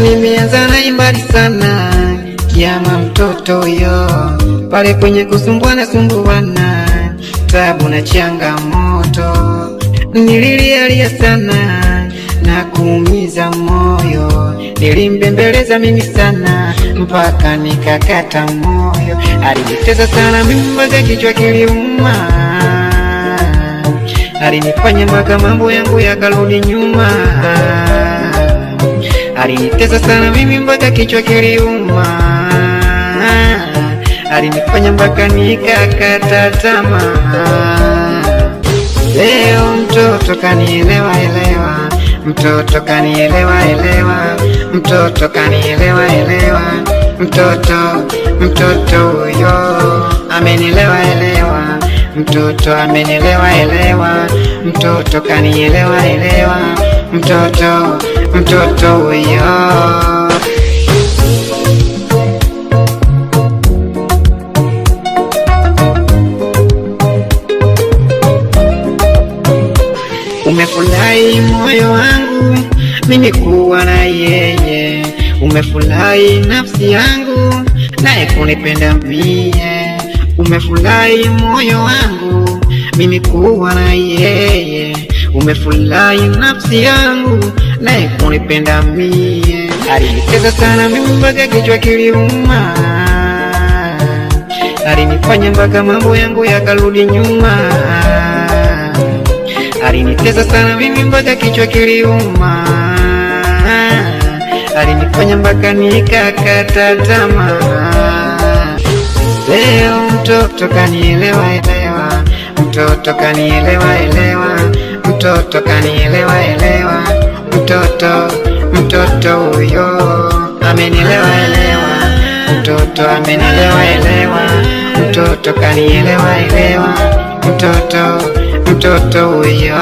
nimeanza na imbali sana, kiama mtoto yo pale kwenye kusumbuana sumbuana, tabu na changamoto, nililialia sana na kuumiza moyo, nilimbembeleza mimi sana mpaka nikakata moyo. Alinitesa sana mimi mpaka kichwa kiliuma, alinifanya mpaka mambo yangu yakarudi nyuma. Alinitesa sana mimi mpaka kichwa kiliuma, alinifanya mpaka nikakata tamaa. Leo mtoto kanielewa elewa, mtoto kanielewa elewa, mtoto kanielewa elewa, mtoto huyo amenielewa elewa, mtoto amenielewa elewa, mtoto kanielewa elewa, mtoto huyo. Umefurahi moyo wangu mimi kuwa na yeye, umefurahi nafsi yangu naye kunipenda mie. Umefurahi moyo wangu mimi kuwa na yeye, umefurahi nafsi yangu naye kunipenda mie. Alinitesa sana mimi mpaka kichwa kiliuma, alinifanya mpaka mambo yangu yakarudi nyuma. Alinitesa sana mimi mpaka kichwa kiliuma, alinifanya mpaka nikakata tamaa. Leo mtoto kanielewa elewa, mtoto kanielewa elewa, mtoto kanielewa elewa, mtoto huyo amenielewa elewa, mtoto amenielewa elewa, mtoto kanielewa elewa, mtoto huyo.